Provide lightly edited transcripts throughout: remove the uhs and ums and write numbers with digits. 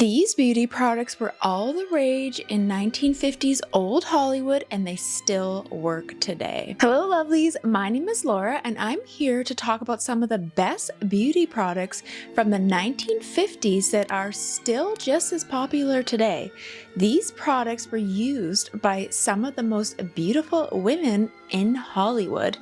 These beauty products were all the rage in 1950s old Hollywood, and they still work today. Hello lovelies, my name is Laura and I'm here to talk about some of the best beauty products from the 1950s that are still just as popular today. These products were used by some of the most beautiful women in Hollywood,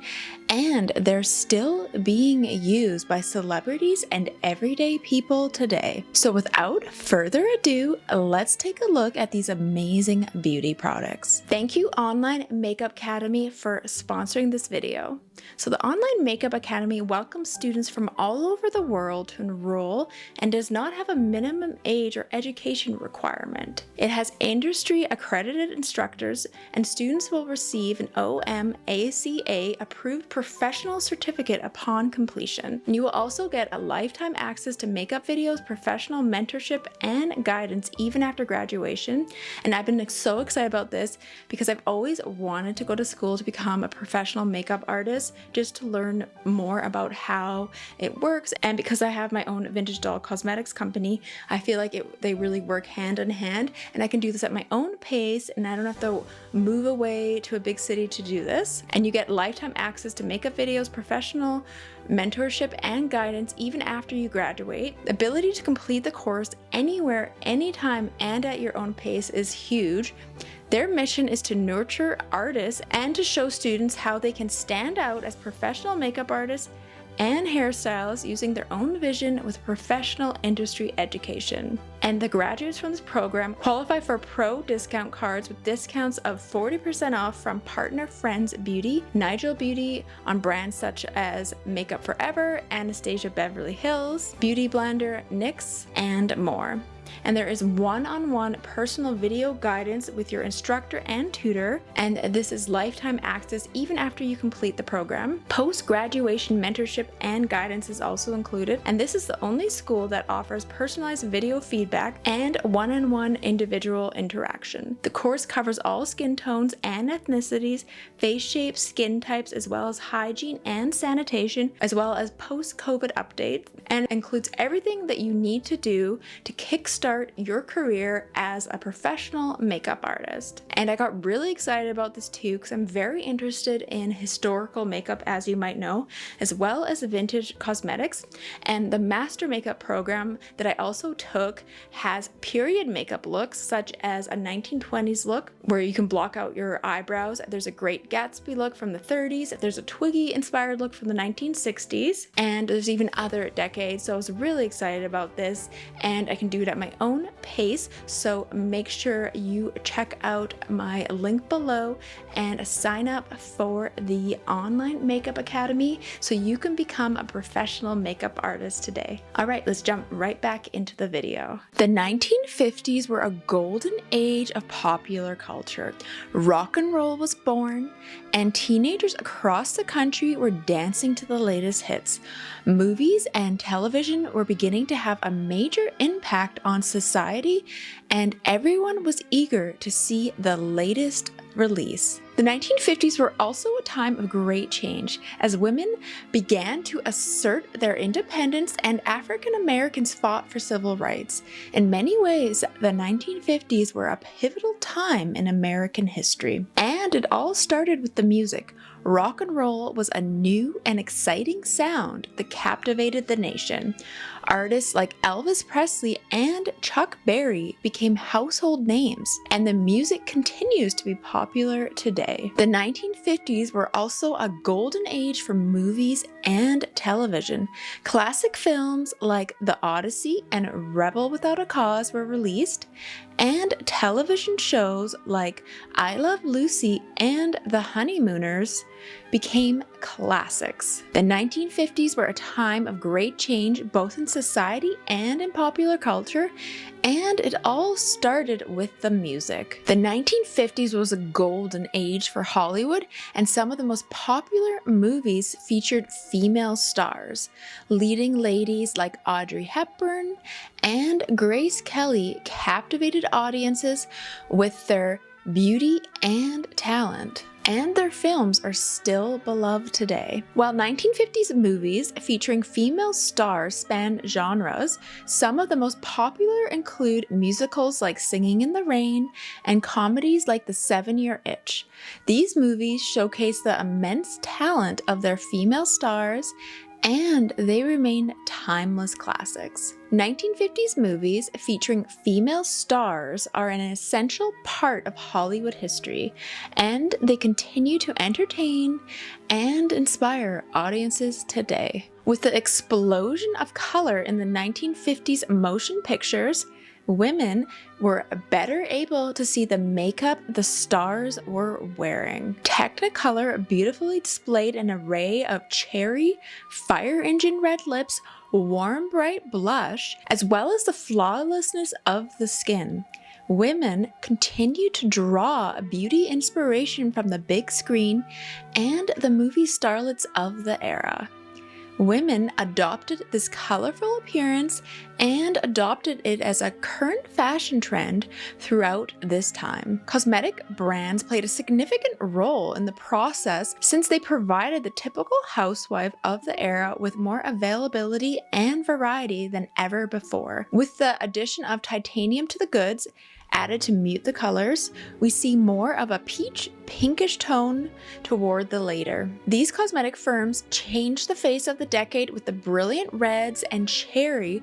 and they're still being used by celebrities and everyday people today. So without further ado, let's take a look at these amazing beauty products. Thank you Online Makeup Academy for sponsoring this video. So the Online Makeup Academy welcomes students from all over the world to enroll and does not have a minimum age or education requirement. It has industry accredited instructors, and students will receive an OMACA approved professional certificate upon completion. You will also get a lifetime access to makeup videos, professional mentorship, and guidance even after graduation. And I've been so excited about this because I've always wanted to go to school to become a professional makeup artist, just to learn more about how it works. And because I have my own vintage doll cosmetics company, I feel like they really work hand in hand, and I can do this at my own pace and I don't have to move away to a big city to do this. And you get lifetime access to makeup videos, professional mentorship, and guidance even after you graduate. The ability to complete the course anywhere, anytime, and at your own pace is huge. Their mission is to nurture artists and to show students how they can stand out as professional makeup artists and hairstylists using their own vision with professional industry education. And the graduates from this program qualify for pro discount cards with discounts of 40% off from Partner Friends Beauty, Nigel Beauty on brands such as Makeup Forever, Anastasia Beverly Hills, Beauty Blender, NYX, and more. And there is one-on-one personal video guidance with your instructor and tutor, and this is lifetime access even after you complete the program. Post-graduation mentorship and guidance is also included, and this is the only school that offers personalized video feedback and one-on-one individual interaction. The course covers all skin tones and ethnicities, face shapes, skin types, as well as hygiene and sanitation, as well as post-COVID updates, and includes everything that you need to do to kickstart your career as a professional makeup artist. And I got really excited about this too because I'm very interested in historical makeup, as you might know, as well as vintage cosmetics. And the master makeup program that I also took has period makeup looks, such as a 1920s look where you can block out your eyebrows. There's a Great Gatsby look from the 30s. There's a Twiggy inspired look from the 1960s, and there's even other decades. So I was really excited about this, and I can do it at my own pace. So make sure you check out my link below and sign up for the Online Makeup Academy so you can become a professional makeup artist today. All right, let's jump right back into the video. The 1950s were a golden age of popular culture. Rock and roll was born, and teenagers across the country were dancing to the latest hits. Movies and television were beginning to have a major impact on society, and everyone was eager to see the latest release. The 1950s were also a time of great change as women began to assert their independence and African Americans fought for civil rights. In many ways, the 1950s were a pivotal time in American history. And it all started with the music. Rock and roll was a new and exciting sound that captivated the nation. Artists like Elvis Presley and Chuck Berry became household names, and the music continues to be popular today. The 1950s were also a golden age for movies and television. Classic films like The Odyssey and Rebel Without a Cause were released, and television shows like I Love Lucy and The Honeymooners became classics. The 1950s were a time of great change both in society and in popular culture, and it all started with the music. The 1950s was a golden age for Hollywood, and some of the most popular movies featured female stars. Leading ladies like Audrey Hepburn and Grace Kelly captivated audiences with their beauty and talent. and their films are still beloved today. While 1950s movies featuring female stars span genres, some of the most popular include musicals like Singing in the Rain and comedies like The 7-Year Itch. These movies showcase the immense talent of their female stars, and they remain timeless classics. 1950s movies featuring female stars are an essential part of Hollywood history, and they continue to entertain and inspire audiences today. With the explosion of color in the 1950s motion pictures, women were better able to see the makeup the stars were wearing. Technicolor beautifully displayed an array of cherry, fire engine red lips, warm bright blush, as well as the flawlessness of the skin. Women continued to draw beauty inspiration from the big screen and the movie starlets of the era. Women adopted this colorful appearance and adopted it as a current fashion trend throughout this time. Cosmetic brands played a significant role in the process since they provided the typical housewife of the era with more availability and variety than ever before. With the addition of titanium to the goods, added to mute the colors, we see more of a peach pinkish tone toward the later. These cosmetic firms changed the face of the decade with the brilliant reds and cherry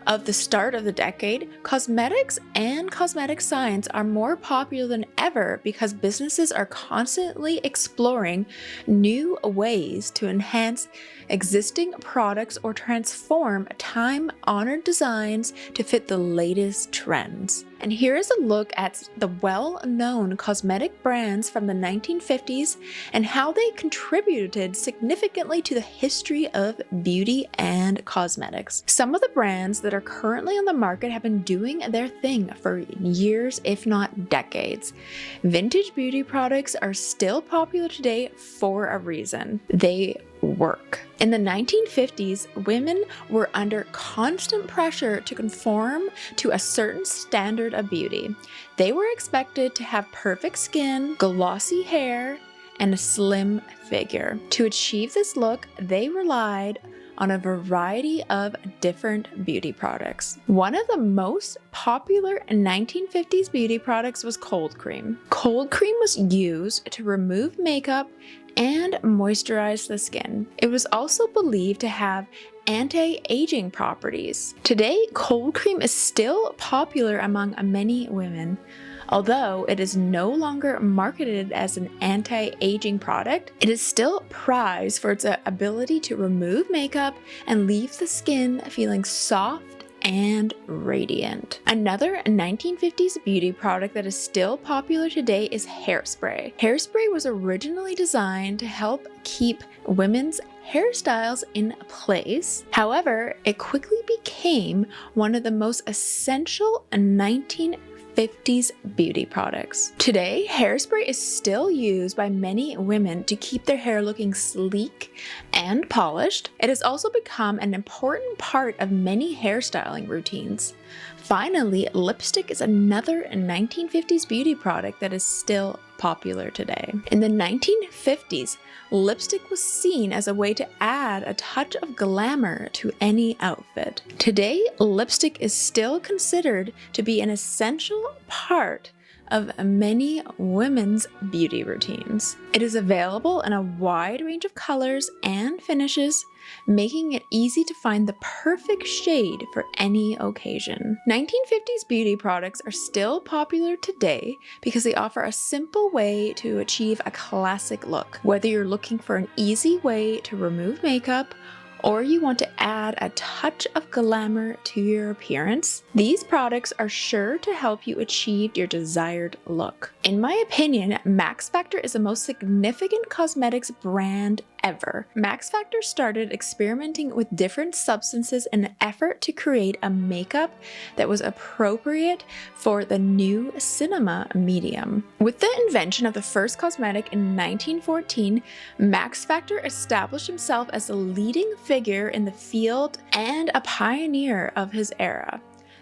of the start of the decade. Cosmetics and cosmetic science are more popular than ever because businesses are constantly exploring new ways to enhance existing products or transform time-honored designs to fit the latest trends. And here is a look at the well-known cosmetic brands from the 1950s and how they contributed significantly to the history of beauty and cosmetics. Some of the brands that are currently on the market have been doing their thing for years, if not decades. Vintage beauty products are still popular today for a reason. They work. In the 1950s, women were under constant pressure to conform to a certain standard of beauty. They were expected to have perfect skin, glossy hair, and a slim figure. To achieve this look, they relied on a variety of different beauty products. One of the most popular 1950s beauty products was cold cream. Cold cream was used to remove makeup and moisturize the skin. It was also believed to have anti-aging properties. Today, cold cream is still popular among many women. Although it is no longer marketed as an anti-aging product, it is still prized for its ability to remove makeup and leave the skin feeling soft and radiant. Another 1950s beauty product that is still popular today is hairspray. Hairspray was originally designed to help keep women's hairstyles in place. However, it quickly became one of the most essential 1950s beauty products. Today, hairspray is still used by many women to keep their hair looking sleek and polished. It has also become an important part of many hairstyling routines. Finally, lipstick is another 1950s beauty product that is still popular today. In the 1950s, lipstick was seen as a way to add a touch of glamour to any outfit. Today, lipstick is still considered to be an essential part of many women's beauty routines. It is available in a wide range of colors and finishes, making it easy to find the perfect shade for any occasion. 1950s beauty products are still popular today because they offer a simple way to achieve a classic look. Whether you're looking for an easy way to remove makeup or you want to add a touch of glamour to your appearance, these products are sure to help you achieve your desired look. In my opinion, Max Factor is the most significant cosmetics brand ever. Max Factor started experimenting with different substances in an effort to create a makeup that was appropriate for the new cinema medium. With the invention of the first cosmetic in 1914, Max Factor established himself as a leading figure in the field and a pioneer of his era.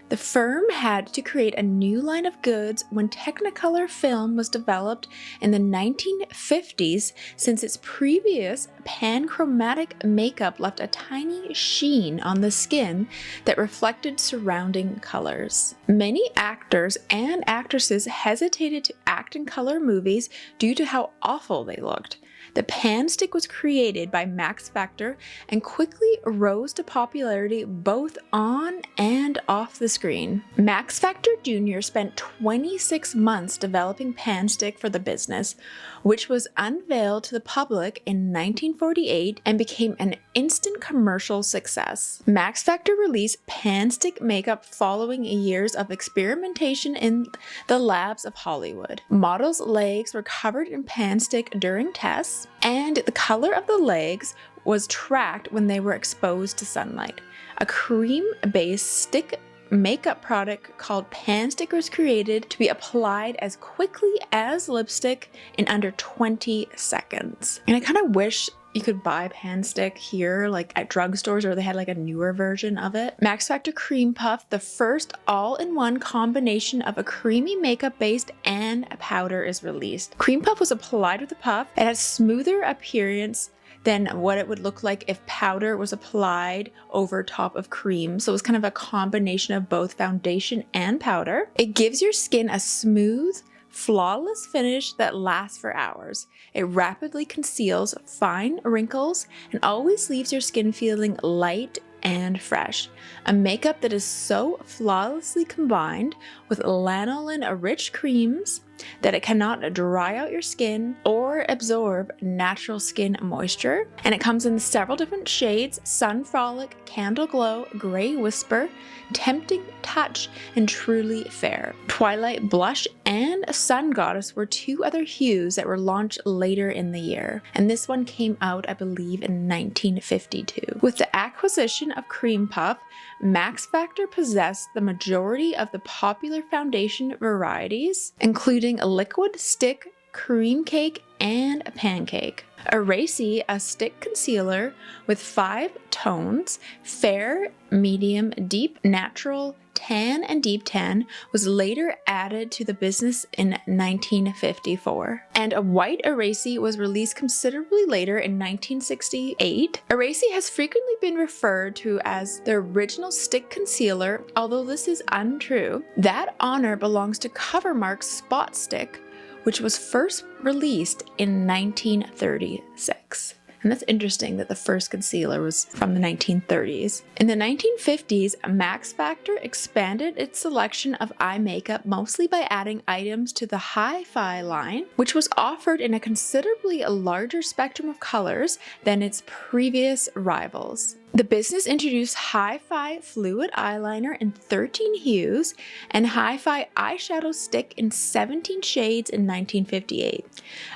The firm had to create a new line of goods when Technicolor film was developed in the 1950s, since its previous panchromatic makeup left a tiny sheen on the skin that reflected surrounding colors. Many actors and actresses hesitated to act in color movies due to how awful they looked. The pan stick was created by Max Factor and quickly rose to popularity both on and off the screen. Max Factor Jr. spent 26 months developing pan stick for the business, which was unveiled to the public in 1948 and became an instant commercial success. Max Factor released pan stick makeup following years of experimentation in the labs of Hollywood. Models' legs were covered in pan stick during tests, and the color of the legs was tracked when they were exposed to sunlight. A cream-based stick makeup product called Pan Stick was created to be applied as quickly as lipstick in under 20 seconds. And I kind of wish you could buy Pan Stick here, like at drugstores, or they had like a newer version of it. Max Factor Cream Puff, the first all-in-one combination of a creamy makeup base and a powder, is released. Cream Puff was applied with the puff. It has smoother appearance than what it would look like if powder was applied over top of cream. So it was kind of a combination of both foundation and powder. It gives your skin a smooth, flawless finish that lasts for hours. It rapidly conceals fine wrinkles and always leaves your skin feeling light and fresh. A makeup that is so flawlessly combined with lanolin-rich creams that it cannot dry out your skin or absorb natural skin moisture. And it comes in several different shades: Sun Frolic, Candle Glow, Gray Whisper, Tempting Touch, and Truly Fair. Twilight Blush and Sun Goddess were two other hues that were launched later in the year. And this one came out, I believe, in 1952. With the acquisition of Cream Puff, Max Factor possessed the majority of the popular foundation varieties, including a liquid, stick, cream cake, and a pancake. Erasy, a stick concealer with 5 tones, fair, medium, deep, natural, tan, and deep tan, was later added to the business in 1954. And a white Erasy was released considerably later in 1968. Erasy has frequently been referred to as the original stick concealer, although this is untrue. That honor belongs to Covermark's Spot Stick, which was first released in 1936. And that's interesting that the first concealer was from the 1930s. In the 1950s, Max Factor expanded its selection of eye makeup mostly by adding items to the Hi-Fi line, which was offered in a considerably larger spectrum of colors than its previous rivals. The business introduced Hi-Fi Fluid Eyeliner in 13 hues and Hi-Fi Eyeshadow Stick in 17 shades in 1958.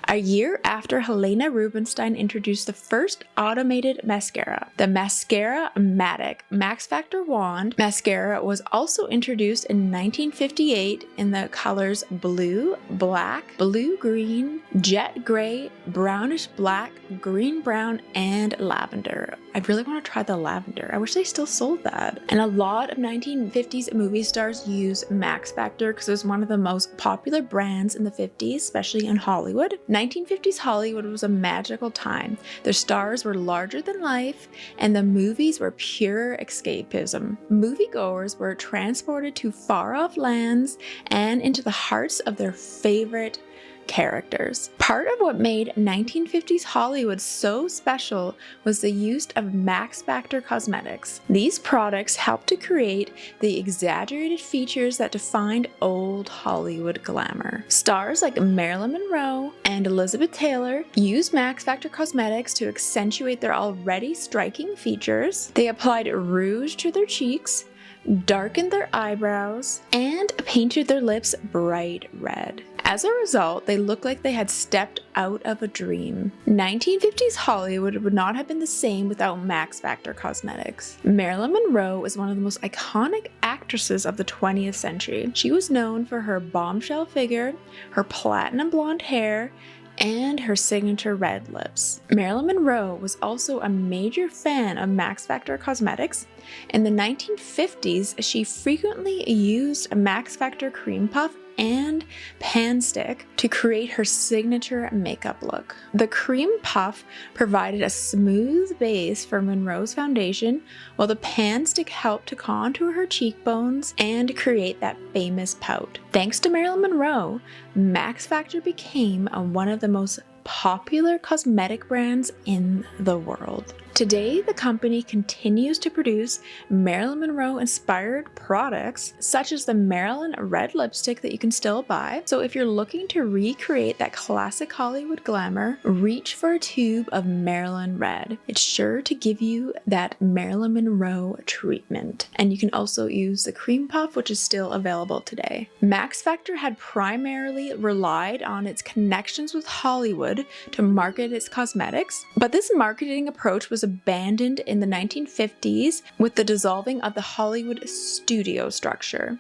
A year after Helena Rubinstein introduced the first automated mascara, the Mascara-Matic Max Factor Wand mascara was also introduced in 1958 in the colors blue, black, blue-green, jet gray, brownish black, green brown, and lavender. I really want to try the lavender. I wish they still sold that. And a lot of 1950s movie stars use Max Factor because it was one of the most popular brands in the 50s, especially in Hollywood. 1950s Hollywood was a magical time. The stars were larger than life, and the movies were pure escapism. Moviegoers were transported to far-off lands and into the hearts of their favorite characters. Part of what made 1950s Hollywood so special was the use of Max Factor cosmetics. These products helped to create the exaggerated features that defined old Hollywood glamour. Stars like Marilyn Monroe and Elizabeth Taylor used Max Factor cosmetics to accentuate their already striking features. They applied rouge to their cheeks, darkened their eyebrows, and painted their lips bright red. As a result, they looked like they had stepped out of a dream. 1950s Hollywood would not have been the same without Max Factor cosmetics. Marilyn Monroe was one of the most iconic actresses of the 20th century. She was known for her bombshell figure, her platinum blonde hair, and her signature red lips. Marilyn Monroe was also a major fan of Max Factor cosmetics, In the 1950s, she frequently used Max Factor Cream Puff and Pan Stick to create her signature makeup look. The cream puff provided a smooth base for Monroe's foundation, while the Pan Stick helped to contour her cheekbones and create that famous pout. Thanks to Marilyn Monroe, Max Factor became one of the most popular cosmetic brands in the world. Today, the company continues to produce Marilyn Monroe inspired products, such as the Marilyn red lipstick that you can still buy. So if you're looking to recreate that classic Hollywood glamour, reach for a tube of Marilyn red. It's sure to give you that Marilyn Monroe treatment. And you can also use the cream puff, which is still available today. Max Factor had primarily relied on its connections with Hollywood to market its cosmetics, but this marketing approach was abandoned in the 1950s with the dissolving of the Hollywood studio structure.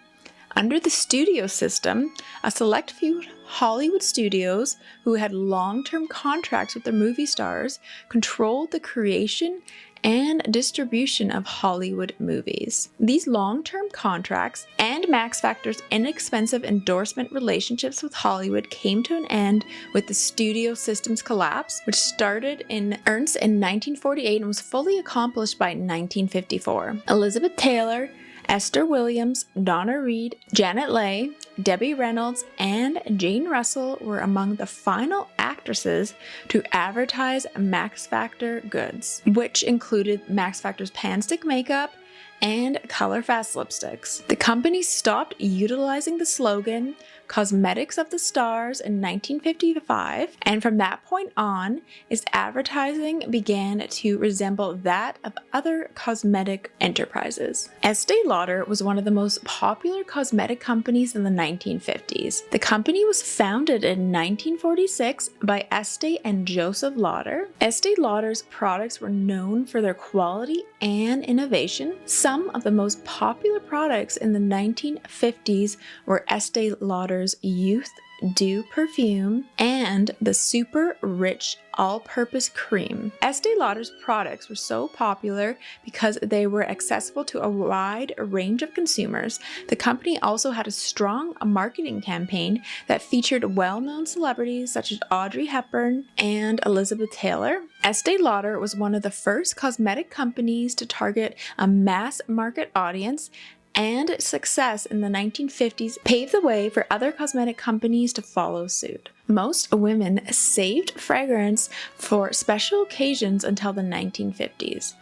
Under the studio system, a select few Hollywood studios who had long-term contracts with their movie stars controlled the creation and distribution of Hollywood movies. These long-term contracts and Max Factor's inexpensive endorsement relationships with Hollywood came to an end with the studio system's collapse, which started in earnest in 1948 and was fully accomplished by 1954. Elizabeth Taylor, Esther Williams, Donna Reed, Janet Leigh, Debbie Reynolds, and Jane Russell were among the final actresses to advertise Max Factor goods, which included Max Factor's Pan Stick makeup and Color Fast lipsticks. The company stopped utilizing the slogan "Cosmetics of the Stars" in 1955, and from that point on, its advertising began to resemble that of other cosmetic enterprises. Estee Lauder was one of the most popular cosmetic companies in the 1950s. The company was founded in 1946 by Estee and Joseph Lauder. Estee Lauder's products were known for their quality and innovation. Some of the most popular products in the 1950s were Estee Lauder's Youth Dew perfume and the Super Rich All-Purpose Cream. Estee Lauder's products were so popular because they were accessible to a wide range of consumers. The company also had a strong marketing campaign that featured well-known celebrities such as Audrey Hepburn and Elizabeth Taylor. Estee Lauder was one of the first cosmetic companies to target a mass market audience, and success in the 1950s paved the way for other cosmetic companies to follow suit. Most women saved fragrance for special occasions until the 1950s.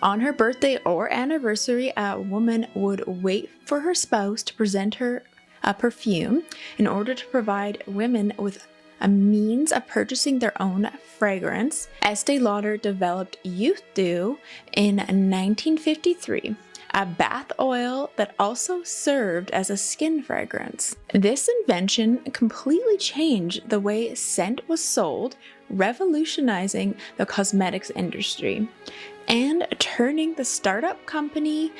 On her birthday or anniversary, a woman would wait for her spouse to present her a perfume in order to provide women with a means of purchasing their own fragrance. Estee Lauder developed Youth Dew in 1953. A bath oil that also served as a skin fragrance. This invention completely changed the way scent was sold, revolutionizing the cosmetics industry and turning the startup company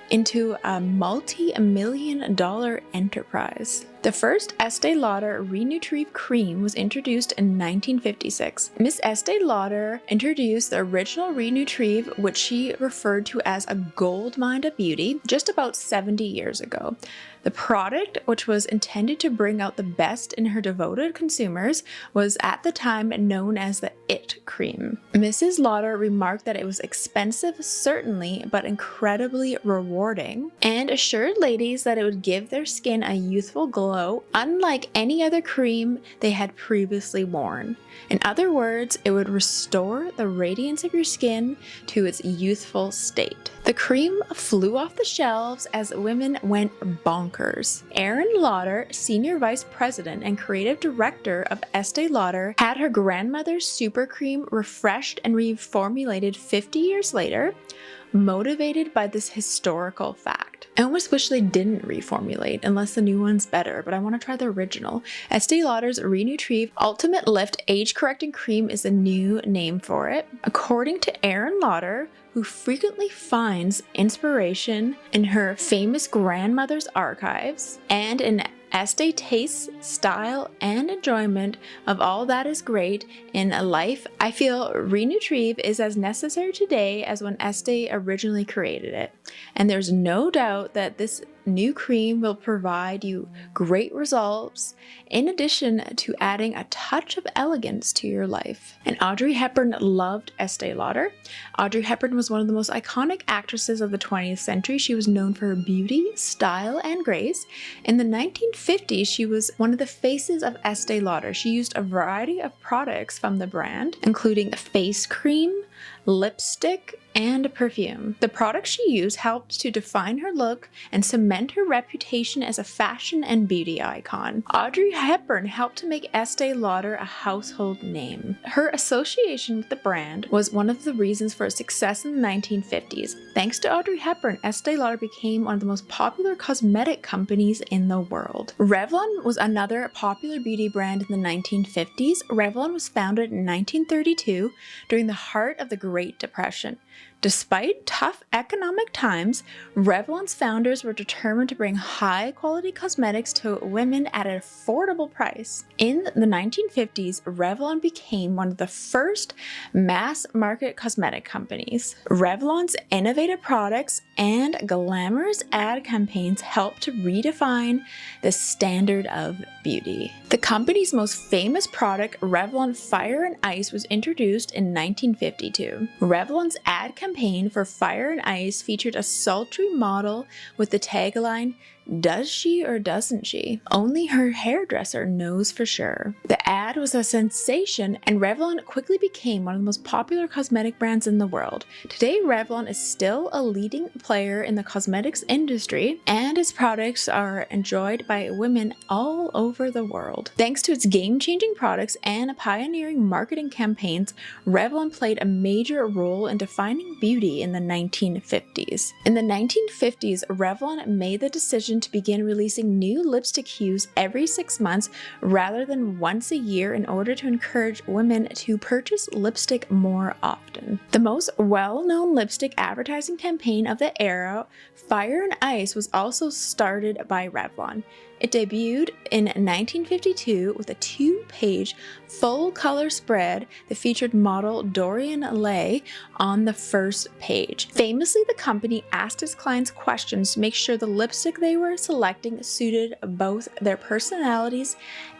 into a multi-million-dollar enterprise. The first Estee Lauder Re-Nutrive cream was introduced in 1956. Miss Estee Lauder introduced the original Re-Nutrive, which she referred to as a gold mine of beauty, just about 70 years ago. The product, which was intended to bring out the best in her devoted consumers, was at the time known as the It Cream. Mrs. Lauder remarked that it was expensive, certainly, but incredibly rewarding, and assured ladies that it would give their skin a youthful glow unlike any other cream they had previously worn. In other words, it would restore the radiance of your skin to its youthful state. The cream flew off the shelves as women went bonkers. Erin Lauder, Senior Vice President and Creative Director of Estee Lauder, had her grandmother's super cream refreshed and reformulated 50 years later, motivated by this historical fact. I almost wish they didn't reformulate unless the new one's better, but I want to try the original. Estee Lauder's Re-Nutrive Ultimate Lift Age Correcting Cream is the new name for it. According to Erin Lauder, who frequently finds inspiration in her famous grandmother's archives and in Estee tastes, style, and enjoyment of all that is great in life. I feel Re-Nutrieve is as necessary today as when Estee originally created it. And there's no doubt that this new cream will provide you great results in addition to adding a touch of elegance to your life. And Audrey Hepburn loved Estee Lauder. Audrey Hepburn was one of the most iconic actresses of the 20th century. She was known for her beauty, style, and grace. In the 1950s, she was one of the faces of Estee Lauder. She used a variety of products from the brand, including face cream, lipstick, and perfume. The products she used helped to define her look and cement her reputation as a fashion and beauty icon. Audrey Hepburn helped to make Estee Lauder a household name. Her association with the brand was one of the reasons for its success in the 1950s. Thanks to Audrey Hepburn, Estee Lauder became one of the most popular cosmetic companies in the world. Revlon was another popular beauty brand in the 1950s. Revlon was founded in 1932 during the heart of the Great Depression. Despite tough economic times, Revlon's founders were determined to bring high-quality cosmetics to women at an affordable price. In the 1950s, Revlon became one of the first mass-market cosmetic companies. Revlon's innovative products and glamorous ad campaigns helped to redefine the standard of beauty. The company's most famous product, Revlon Fire and Ice, was introduced in 1952. Revlon's ad campaign for Fire and Ice featured a sultry model with the tagline, "Does she or doesn't she? Only her hairdresser knows for sure." The ad was a sensation, and Revlon quickly became one of the most popular cosmetic brands in the world. Today, Revlon is still a leading player in the cosmetics industry, and its products are enjoyed by women all over the world. Thanks to its game-changing products and pioneering marketing campaigns, Revlon played a major role in defining beauty in the 1950s. In the 1950s, Revlon made the decision to begin releasing new lipstick hues every 6 months rather than once a year in order to encourage women to purchase lipstick more often. The most well-known lipstick advertising campaign of the era, Fire and Ice, was also started by Revlon. It debuted in 1952 with a 2-page full-color spread that featured model Dorian Leigh on the first page. Famously, the company asked its clients questions to make sure the lipstick they were selecting suited both their personalities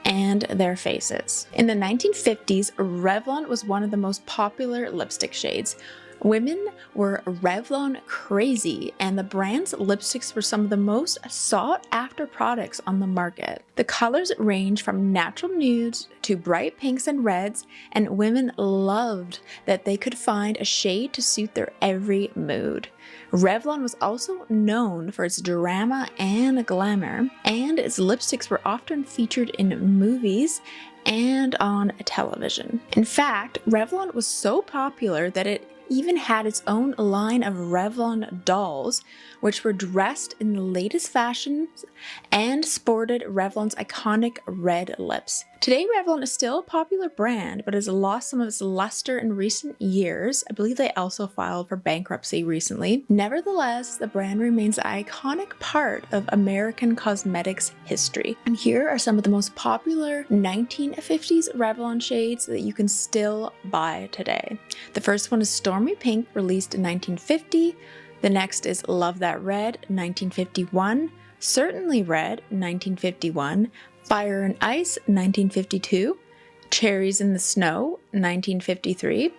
and their faces. In the 1950s, Revlon was one of the most popular lipstick shades. Women were Revlon crazy, and the brand's lipsticks were some of the most sought-after products on the market. The colors range from natural nudes to bright pinks and reds, and women loved that they could find a shade to suit their every mood. Revlon was also known for its drama and glamour, and its lipsticks were often featured in movies and on television. In fact, Revlon was so popular that it even had its own line of Revlon dolls, which were dressed in the latest fashions and sported Revlon's iconic red lips. Today, Revlon is still a popular brand, but has lost some of its luster in recent years. I believe they also filed for bankruptcy recently. Nevertheless, the brand remains an iconic part of American cosmetics history. And here are some of the most popular 1950s Revlon shades that you can still buy today. The first one is Stormy Pink, released in 1950. The next is Love That Red, 1951. Certainly Red, 1951. Fire and Ice, 1952. Cherries in the Snow, 1953.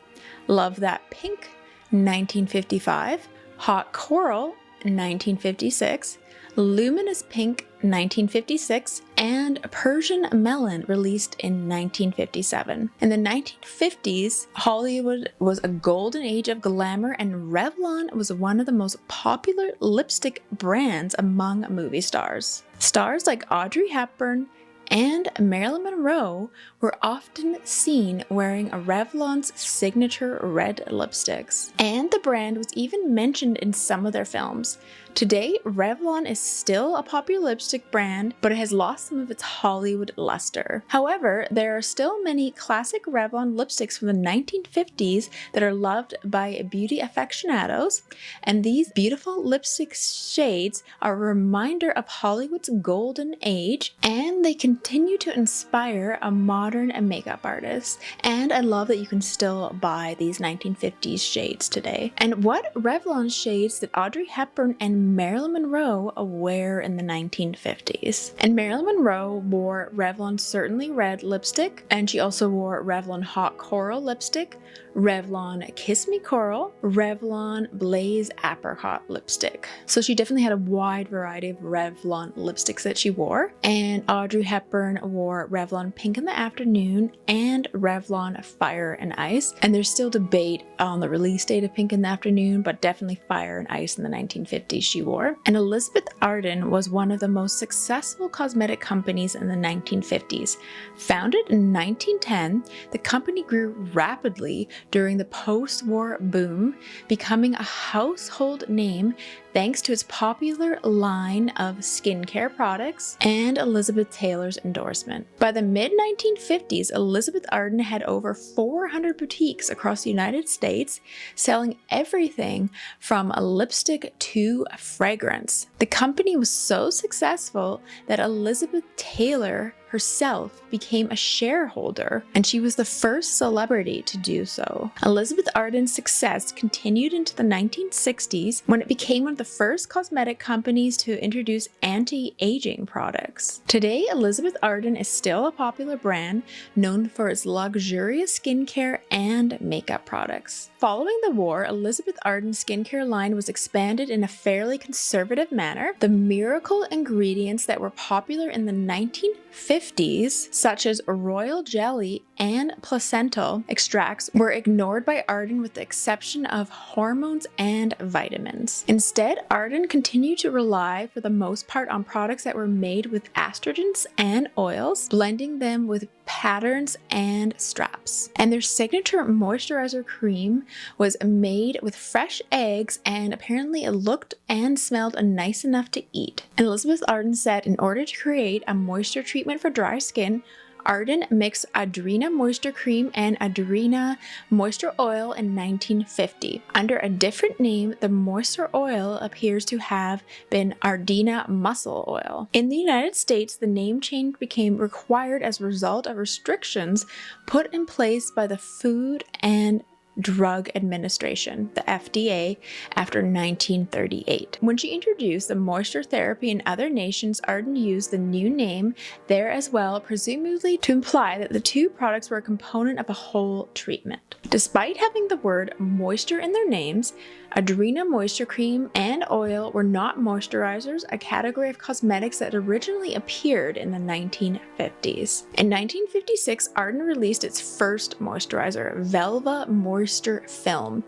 Love That Pink, 1955. Hot Coral, 1956. Luminous Pink, 1956, and Persian Melon, released in 1957. In the 1950s, Hollywood was a golden age of glamour, and Revlon was one of the most popular lipstick brands among movie stars. Stars like Audrey Hepburn and Marilyn Monroe were often seen wearing Revlon's signature red lipsticks, and the brand was even mentioned in some of their films. Today, Revlon is still a popular lipstick brand, but it has lost some of its Hollywood luster. However, there are still many classic Revlon lipsticks from the 1950s that are loved by beauty aficionados, and these beautiful lipstick shades are a reminder of Hollywood's golden age, and they continue to inspire a modern makeup artist. And I love that you can still buy these 1950s shades today. And what Revlon shades did Audrey Hepburn and Marilyn Monroe wear in the 1950s? And Marilyn Monroe wore Revlon Certainly Red lipstick, and she also wore Revlon Hot Coral lipstick, Revlon Kiss Me Coral, Revlon Blaze Apricot lipstick. So she definitely had a wide variety of Revlon lipsticks that she wore. And Audrey Hepburn wore Revlon Pink in the Afternoon and Revlon Fire and Ice. And there's still debate on the release date of Pink in the Afternoon, but definitely Fire and Ice in the 1950s she wore. And Elizabeth Arden was one of the most successful cosmetic companies in the 1950s. Founded in 1910, the company grew rapidly during the post-war boom, becoming a household name thanks to its popular line of skincare products and Elizabeth Taylor's endorsement. By the mid-1950s, Elizabeth Arden had over 400 boutiques across the United States, selling everything from a lipstick to fragrance. The company was so successful that Elizabeth Taylor herself became a shareholder, and she was the first celebrity to do so. Elizabeth Arden's success continued into the 1960s when it became one of the first cosmetic companies to introduce anti-aging products. Today, Elizabeth Arden is still a popular brand known for its luxurious skincare and makeup products. Following the war, Elizabeth Arden's skincare line was expanded in a fairly conservative manner. The miracle ingredients that were popular in the 1950s, such as royal jelly and placental extracts, were ignored by Arden with the exception of hormones and vitamins. Instead, Arden continued to rely for the most part on products that were made with estrogens and oils, blending them with patterns and straps. And their signature moisturizer cream was made with fresh eggs, and apparently it looked and smelled nice enough to eat. And Elizabeth Arden said in order to create a moisture treatment for dry skin, Arden mixed Adrena Moisture Cream and Adrena Moisture Oil in 1950. Under a different name, the moisture oil appears to have been Ardena Muscle Oil. In the United States, the name change became required as a result of restrictions put in place by the Food and Drug Administration, the FDA, after 1938. When she introduced the moisture therapy in other nations, Arden used the new name there as well, presumably to imply that the two products were a component of a whole treatment. Despite having the word moisture in their names, Adrena Moisture Cream and Oil were not moisturizers, a category of cosmetics that originally appeared in the 1950s. In 1956, Arden released its first moisturizer, Velva Moisture Film.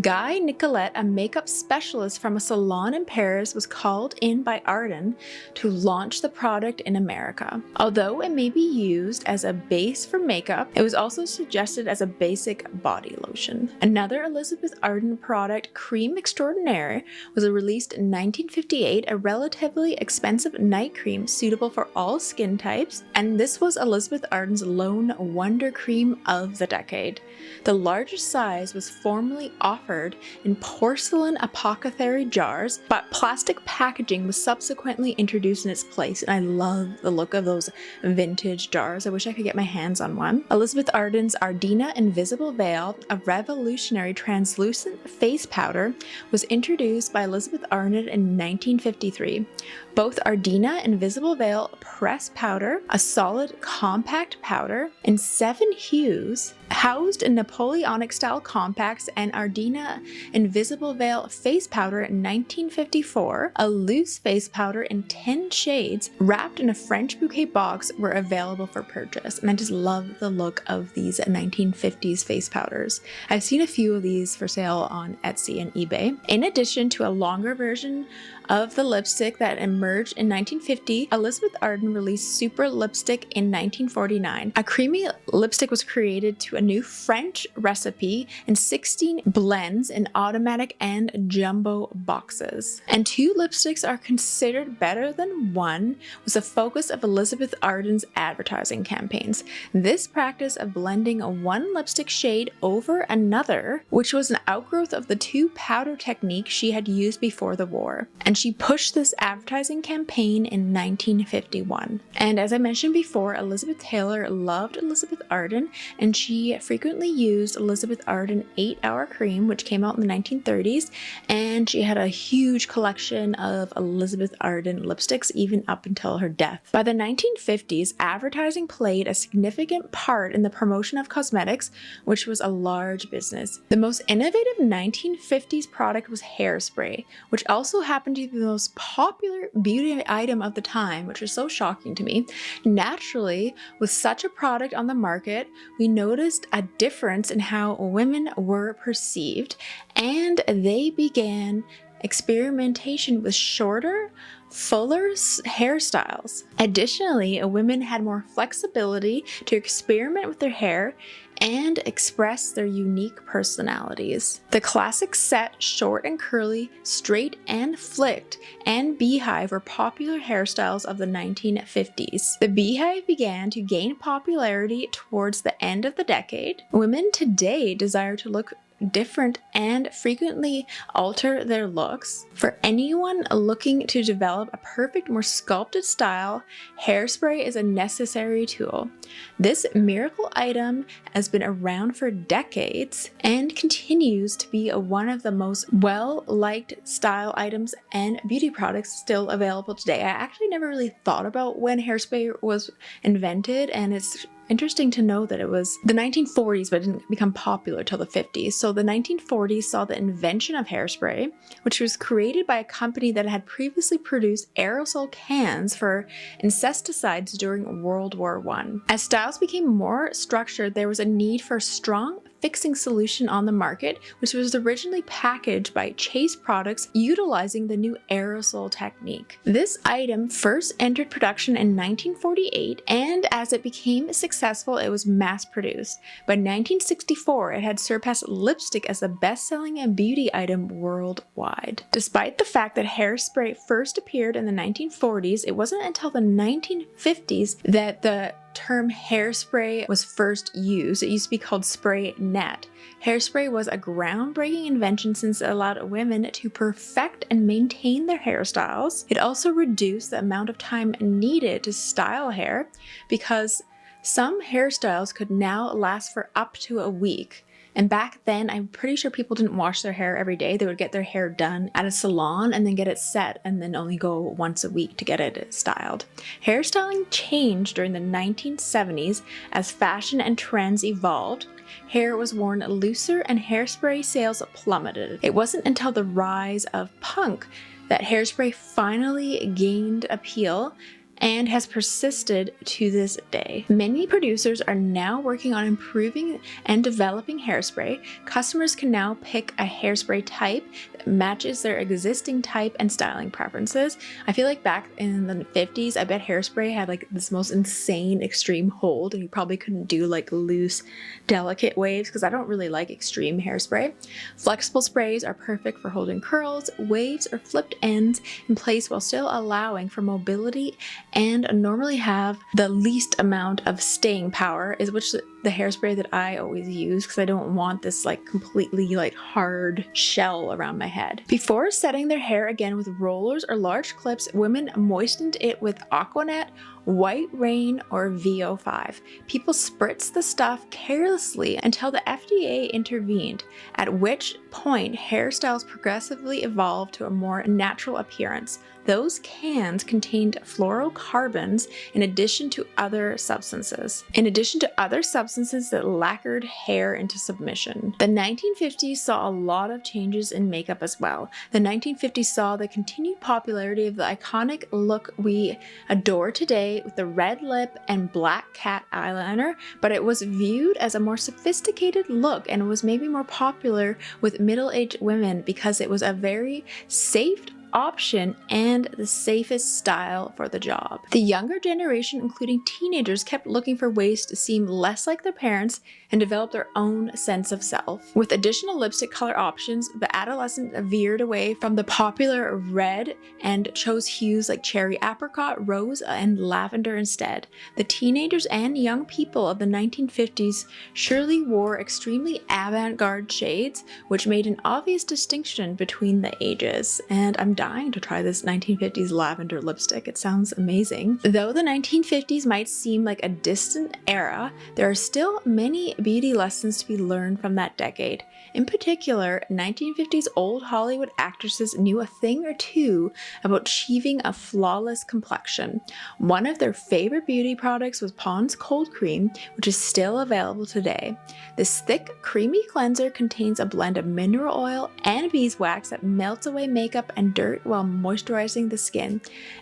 Guy Nicolette, a makeup specialist from a salon in Paris, was called in by Arden to launch the product in America. Although it may be used as a base for makeup, it was also suggested as a basic body lotion. Another Elizabeth Arden product, Cream Extraordinaire, was released in 1958, a relatively expensive night cream suitable for all skin types, and this was Elizabeth Arden's lone wonder cream of the decade. The largest size was formerly offered in porcelain apothecary jars, but plastic packaging was subsequently introduced in its place, and I love the look of those vintage jars. I wish I could get my hands on one. Elizabeth Arden's Ardena Invisible Veil, a revolutionary translucent face powder, was introduced by Elizabeth Arden in 1953. Both Ardena Invisible Veil Press Powder, a solid compact powder in 7 hues, housed in Napoleonic-style compacts, and Ardena Invisible Veil Face Powder in 1954, a loose face powder in 10 shades, wrapped in a French bouquet box, were available for purchase. And I just love the look of these 1950s face powders. I've seen a few of these for sale on Etsy and eBay. In addition to a longer version of the lipstick that emerged in 1950, Elizabeth Arden released Super Lipstick in 1949. A creamy lipstick was created to a new French recipe in 16 blend blends in automatic and jumbo boxes. And 2 lipsticks are considered better than 1 was a focus of Elizabeth Arden's advertising campaigns. This practice of blending one lipstick shade over another, which was an outgrowth of the 2 powder technique she had used before the war. And she pushed this advertising campaign in 1951. And as I mentioned before, Elizabeth Taylor loved Elizabeth Arden, and she frequently used Elizabeth Arden 8-Hour Cream, which came out in the 1930s, and she had a huge collection of Elizabeth Arden lipsticks even up until her death. By the 1950s, advertising played a significant part in the promotion of cosmetics, which was a large business. The most innovative 1950s product was hairspray, which also happened to be the most popular beauty item of the time, which was so shocking to me. Naturally, with such a product on the market, we noticed a difference in how women were perceived, and they began experimentation with shorter, fuller hairstyles. Additionally, women had more flexibility to experiment with their hair and express their unique personalities. The classic set, short and curly, straight and flicked, and beehive were popular hairstyles of the 1950s. The beehive began to gain popularity towards the end of the decade. Women today desire to look different and frequently alter their looks. For anyone looking to develop a perfect, more sculpted style, hairspray is a necessary tool. This miracle item has been around for decades and continues to be one of the most well-liked style items and beauty products still available today. I actually never really thought about when hairspray was invented, and it's interesting to know that it was the 1940s, but it didn't become popular till the 50s. So the 1940s saw the invention of hairspray, which was created by a company that had previously produced aerosol cans for insecticides during World War I. As styles became more structured, there was a need for a strong fixing solution on the market, which was originally packaged by Chase Products utilizing the new aerosol technique. This item first entered production in 1948, and as it became successful, it was mass-produced. By 1964, it had surpassed lipstick as the best-selling beauty item worldwide. Despite the fact that hairspray first appeared in the 1940s, it wasn't until the 1950s that the term hairspray was first used. It used to be called spray net. Hairspray was a groundbreaking invention since it allowed women to perfect and maintain their hairstyles. It also reduced the amount of time needed to style hair, because some hairstyles could now last for up to a week. And back then, I'm pretty sure people didn't wash their hair every day. They would get their hair done at a salon and then get it set, and then only go once a week to get it styled. Hairstyling changed during the 1970s as fashion and trends evolved. Hair was worn looser and hairspray sales plummeted. It wasn't until the rise of punk that hairspray finally gained appeal and has persisted to this day. Many producers are now working on improving and developing hairspray. Customers can now pick a hairspray type that matches their existing type and styling preferences. I feel like back in the 50s, I bet hairspray had like this most insane extreme hold, and you probably couldn't do like loose, delicate waves, because I don't really like extreme hairspray. Flexible sprays are perfect for holding curls, waves, or flipped ends in place while still allowing for mobility, and normally have the least amount of staying power, is which the hairspray that I always use, because I don't want this like completely like hard shell around my head. Before setting their hair again with rollers or large clips, women moistened it with Aquanet, White Rain, or VO5. People spritzed the stuff carelessly until the FDA intervened, at which point hairstyles progressively evolved to a more natural appearance. Those cans contained fluorocarbons in addition to other substances. That lacquered hair into submission. The 1950s saw a lot of changes in makeup as well. The 1950s saw the continued popularity of the iconic look we adore today with the red lip and black cat eyeliner, but it was viewed as a more sophisticated look and was maybe more popular with middle-aged women because it was a very safe option and the safest style for the job. The younger generation, including teenagers, kept looking for ways to seem less like their parents and develop their own sense of self. With additional lipstick color options, the adolescents veered away from the popular red and chose hues like cherry apricot, rose, and lavender instead. The teenagers and young people of the 1950s surely wore extremely avant-garde shades, which made an obvious distinction between the ages. And I'm dying to try this 1950s lavender lipstick. It sounds amazing. Though the 1950s might seem like a distant era, there are still many beauty lessons to be learned from that decade. In particular, 1950s old Hollywood actresses knew a thing or two about achieving a flawless complexion. One of their favorite beauty products was Pond's Cold Cream, which is still available today. This thick, creamy cleanser contains a blend of mineral oil and beeswax that melts away makeup and dirt while moisturizing the skin.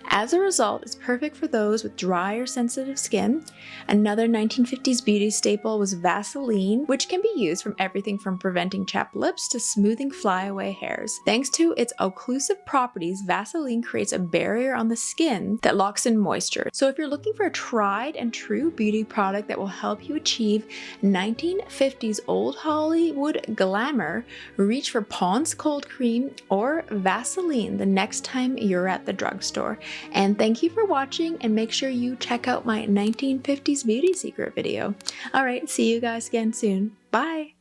As a result, it's perfect for those with dry or sensitive skin. Another 1950s beauty staple was Vaseline, which can be used from everything from preventing chapped lips to smoothing flyaway hairs. Thanks to its occlusive properties, Vaseline creates a barrier on the skin that locks in moisture. So if you're looking for a tried and true beauty product that will help you achieve 1950s old Hollywood glamour, reach for Pond's Cold Cream or Vaseline the next time you're at the drugstore. And thank you for watching, and make sure you check out my 1950s beauty secret video. Alright, see you guys again soon. Bye!